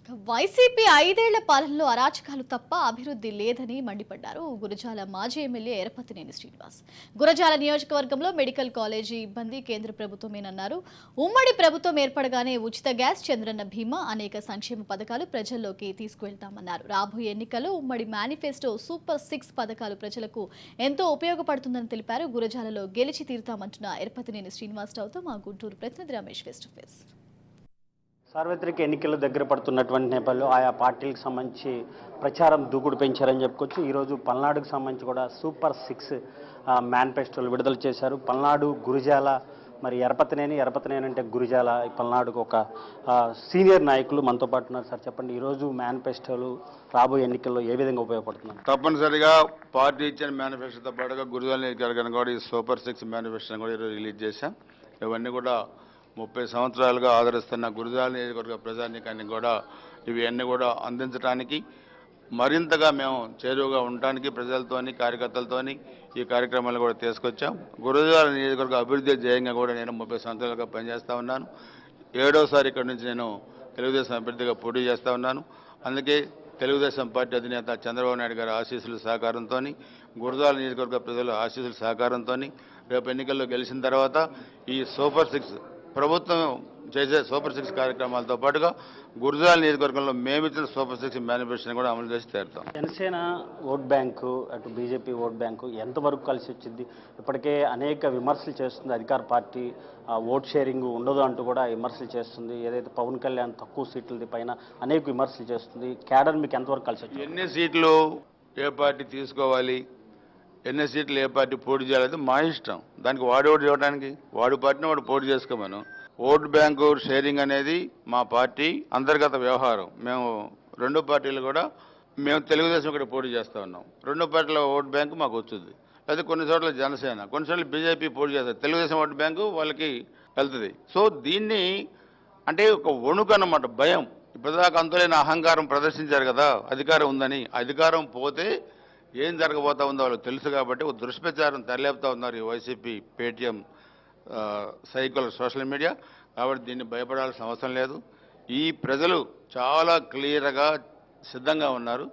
YCP 5 ఏళ్ల పాలనలో అరాచకాలు తప్ప అభివృద్ధి లేదని మండిపడ్డారు గురజాల మాజీ ఎమ్మెల్యే ఎరపతినేని శ్రీనివాస్. గురజాల నియోజకవర్గంలో మెడికల్ కాలేజీ ఇబ్బంది కేంద్ర ప్రభుత్వమేనన్నారు. ఉమ్మడి ప్రభుత్వం ఏర్పడగానే ఉచిత గ్యాస్, చంద్రన్న బీమా, అనేక సంక్షేమ పథకాలు ప్రజల్లోకి తీసుకువెళ్తామన్నారు. రాబోయే ఎన్నికల్లో ఉమ్మడి మేనిఫెస్టో సూపర్ 6 పథకాలు ప్రజలకు ఎంతో ఉపయోగపడుతుందని తెలిపారు. గురజాలలో గెలిచి తీరుతామంటున్న ఎరపతినేని శ్రీనివాసరావుతో మా గుంటూరు ప్రతినిధి రమేష్ ఫేస్ టు ఫేస్. సార్వత్రిక ఎన్నికలు దగ్గర పడుతున్నటువంటి నేపథ్యంలో ఆయా పార్టీలకు సంబంధించి ప్రచారం దూకుడు పెంచారని చెప్పుకోవచ్చు. ఈరోజు పల్నాడుకు సంబంధించి కూడా సూపర్ 6 మేనిఫెస్టోలు విడుదల చేశారు. పల్నాడు, గురిజాల, మరి ఎరపతినేని అంటే గురిజాల, పల్నాడుకు ఒక సీనియర్ నాయకులు మనతో పాటు ఉన్నారు. సార్ చెప్పండి, ఈరోజు మేనిఫెస్టోలు రాబోయే ఎన్నికల్లో ఏ విధంగా ఉపయోగపడుతున్నాయి? తప్పనిసరిగా పార్టీ ఇచ్చిన మేనిఫెస్టోతో పాటుగా గురిజాల నియోజకవర్గాన్ని కూడా ఈ సూపర్ 6 మేనిఫెస్టోని కూడా ఈరోజు రిలీజ్ చేశాం. ఇవన్నీ కూడా 30 సంవత్సరాలుగా ఆదరిస్తున్న గురజాల నియోజకవర్గ ప్రజానీకాన్ని కూడా ఇవన్నీ కూడా అందించడానికి, మరింతగా మేము చేరువగా ఉండటానికి ప్రజలతోని, కార్యకర్తలతోని ఈ కార్యక్రమాలు కూడా తీసుకొచ్చాం. గురజాల నియోజకవర్గ అభివృద్ధి ధ్యేయంగా కూడా నేను 30 సంవత్సరాలుగా పనిచేస్తూ ఉన్నాను. 7వసారి ఇక్కడ నుంచి నేను తెలుగుదేశం అభ్యర్థిగా పోటీ చేస్తూ ఉన్నాను. అందుకే తెలుగుదేశం పార్టీ అధినేత చంద్రబాబు నాయుడు గారి ఆశీస్సుల సహకారంతో, గురజాల నియోజకవర్గ ప్రజల ఆశీస్సుల సహకారంతో రేపు ఎన్నికల్లో గెలిచిన తర్వాత ఈ సూపర్ 6 ప్రభుత్వం చేసే సూపర్ 6 కార్యక్రమాలతో పాటుగా గురజాల నియోజకవర్గంలో మేమిచ్చిన సూపర్ 6 మేనిఫెస్టోని కూడా అమలు చేసి తీరుతాం. జనసేన ఓట్ బ్యాంకు, అటు బీజేపీ ఓట్ బ్యాంకు ఎంతవరకు కలిసి వచ్చింది? ఇప్పటికే అనేక విమర్శలు చేస్తుంది అధికార పార్టీ. ఓట్ షేరింగ్ ఉండదు అంటూ కూడా విమర్శలు చేస్తుంది. ఏదైతే పవన్ కళ్యాణ్ తక్కువ సీట్లది పైన అనేక విమర్శలు చేస్తుంది. క్యాడర్ మీకు ఎంతవరకు కలిసి వచ్చింది? ఎన్ని సీట్లు ఏ పార్టీ తీసుకోవాలి, ఎన్ని సీట్లు ఏ పార్టీ పోటీ చేయాలి మా ఇష్టం. దానికి వాడు ఓటు ఇవ్వడానికి వాడు పార్టీని వాడు పోటీ చేసుకోమను. ఓటు బ్యాంకు షేరింగ్ అనేది మా పార్టీ అంతర్గత వ్యవహారం. మేము రెండు పార్టీలు కూడా మేము తెలుగుదేశం ఇక్కడ పోటీ చేస్తూ ఉన్నాం. రెండు పార్టీల ఓటు బ్యాంకు మాకు వచ్చింది. అయితే కొన్ని చోట్ల జనసేన, కొన్ని చోట్ల బీజేపీ పోటీ చేస్తారు. తెలుగుదేశం ఓటు బ్యాంకు వాళ్ళకి వెళ్తుంది. సో దీన్ని అంటే ఒక వణుకు అన్నమాట, భయం. ఇప్పటిదాకా అంతులేని అహంకారం ప్రదర్శించారు కదా అధికారం ఉందని. అధికారం పోతే ఏం జరగబోతా ఉందో వాళ్ళకి తెలుసు కాబట్టి ఒక దుష్ప్రచారం తెరలేపుతా ఉన్నారు ఈ YCP, Paytm cycle, social media. కాబట్టి దీన్ని భయపడాల్సిన అవసరం లేదు. ఈ ప్రజలు చాలా క్లియర్గా సిద్ధంగా ఉన్నారు.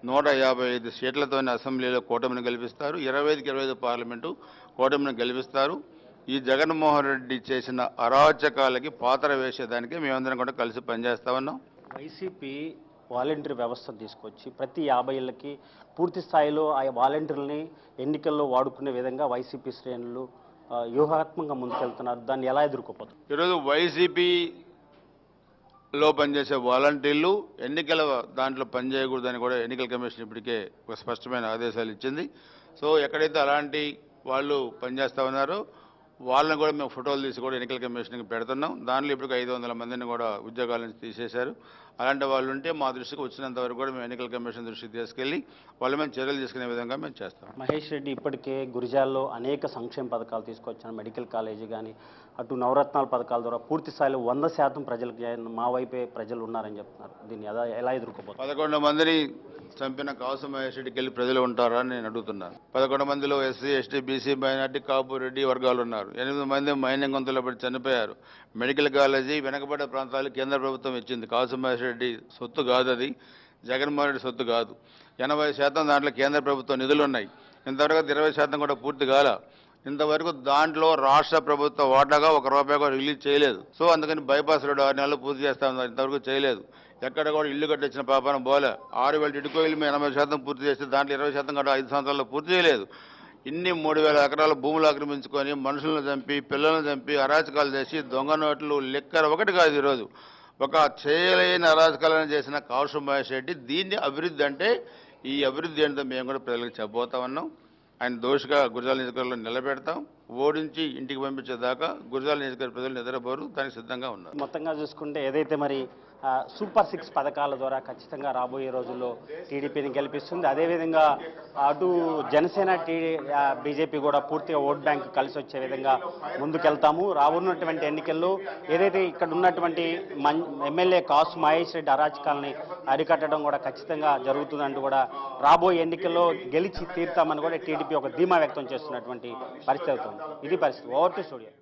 155 సీట్లతోనే అసెంబ్లీలో కూటమిని గెలిపిస్తారు. 25కి 25 పార్లమెంటు కూటమిని గెలిపిస్తారు. ఈ జగన్మోహన్ రెడ్డి చేసిన అరాచకాలకి పాత్ర వేసేదానికి మేమందరం కూడా కలిసి పనిచేస్తా ఉన్నాం. వైసీపీ వాలంటీర్ వ్యవస్థ తీసుకొచ్చి ప్రతి 50 ఏళ్ళకి పూర్తి స్థాయిలో ఆ వాలంటీర్లని ఎన్నికల్లో వాడుకునే విధంగా వైసీపీ శ్రేణులు వ్యూహాత్మకంగా ముందుకెళ్తున్నారు. దాన్ని ఎలా ఎదుర్కోపోతారు? ఈరోజు వైసీపీలో పనిచేసే వాలంటీర్లు ఎన్నికల దాంట్లో పనిచేయకూడదని కూడా ఎన్నికల కమిషన్ ఇప్పటికే ఒక స్పష్టమైన ఆదేశాలు ఇచ్చింది. సో ఎక్కడైతే అలాంటి వాళ్ళు పనిచేస్తూ ఉన్నారో వాళ్ళని కూడా మేము ఫోటోలు తీసి కూడా ఎన్నికల కమిషన్కి పెడుతున్నాం. దానిలో ఇప్పుడు 500 మందిని కూడా ఉద్యోగాల నుంచి తీసేశారు. అలాంటి వాళ్ళు ఉంటే మా దృష్టికి వచ్చినంత వరకు కూడా మేము ఎన్నికల కమిషన్ దృష్టికి తీసుకెళ్లి వాళ్ళ మీద చర్యలు తీసుకునే విధంగా మేము చేస్తాం. మహేష్ రెడ్డి ఇప్పటికే గురిజాల్లో అనేక సంక్షేమ పథకాలు తీసుకొచ్చాను. మెడికల్ కాలేజీ కానీ, అటు నవరత్నాల పథకాల ద్వారా పూర్తి స్థాయిలో 100% ప్రజలకు మా వైపే ప్రజలు ఉన్నారని చెప్తున్నారు. దీన్ని ఎలా ఎదుర్కోపోతారు? 11 మందిని చంపిన కాసు మహేష్ రెడ్డికి వెళ్ళి ప్రజలు ఉంటారా అని నేను అడుగుతున్నాను. 11 మందిలో ఎస్సీ, ఎస్టీ, బీసీ, మైనార్టీ, కాపు, రెడ్డి వర్గాలు ఉన్నారు. 8 మంది మైనింగ్ గొంతులో పడి చనిపోయారు. మెడికల్ కాలేజీ వెనకబడ్డ ప్రాంతాలు కేంద్ర ప్రభుత్వం ఇచ్చింది. కాసు మహేష్ రెడ్డి సొత్తు కాదు, అది జగన్మోహన్ రెడ్డి సొత్తు కాదు. 80% దాంట్లో కేంద్ర ప్రభుత్వ నిధులు ఉన్నాయి. ఇంతవరకు 20% కూడా పూర్తి కాల. ఇంతవరకు దాంట్లో రాష్ట్ర ప్రభుత్వ వాటాగా ₹1 కూడా రిలీజ్ చేయలేదు. సో అందుకని బైపాస్ రోడ్డు 6 నెలలు పూర్తి చేస్తా ఉన్నారు, ఇంతవరకు చేయలేదు. ఎక్కడ కూడా ఇల్లు కట్టించిన పాపాన పోలే. 6000 టిడ్కో ఇల్లు 80% పూర్తి చేస్తే దాంట్లో 20% కూడా 5 సంవత్సరాల్లో పూర్తి చేయలేదు. ఇన్ని 3000 ఎకరాల భూములు ఆక్రమించుకొని మనుషులను చంపి, పిల్లలను చంపి, అరాచకాలు చేసి, దొంగ నోట్లు, లిక్కర్ ఒకటి కాదు. ఈరోజు ఒక చేయలేని అరాచకాలను చేసిన కాసు మహేష్ రెడ్డి. దీన్ని అభివృద్ధి అంటే, ఈ అభివృద్ధి ఏంటో మేము కూడా ప్రజలకు చెప్పబోతా ఉన్నాం. ఆయన దోషిగా గురజాల నియోజకవర్గంలో నిలబెడతాం. ఓడించి ఇంటికి పంపించేదాకా గురజాల నియోజకవర్గ ప్రజలు నిద్రపోరు, దానికి సిద్ధంగా ఉన్నారు. మొత్తంగా చూసుకుంటే ఏదైతే మరి సూపర్ 6 పథకాల ద్వారా ఖచ్చితంగా రాబోయే రోజుల్లో టీడీపీని గెలిపిస్తుంది. అదేవిధంగా అటు జనసేన, బీజేపీ కూడా పూర్తిగా ఓట్ బ్యాంక్ కలిసి వచ్చే విధంగా ముందుకెళ్తాము. రానున్నటువంటి ఎన్నికల్లో ఏదైతే ఇక్కడ ఉన్నటువంటి ఎమ్మెల్యే కాసు మహేష్ రెడ్డి అరాచకాలని అరికట్టడం కూడా ఖచ్చితంగా జరుగుతుందంటూ కూడా రాబోయే ఎన్నికల్లో గెలిచి తీరుతామని కూడా టీడీపీ ఒక ధీమా వ్యక్తం చేస్తున్నటువంటి పరిస్థితి అవుతుంది. ఇది పరిస్థితి. Over to studio.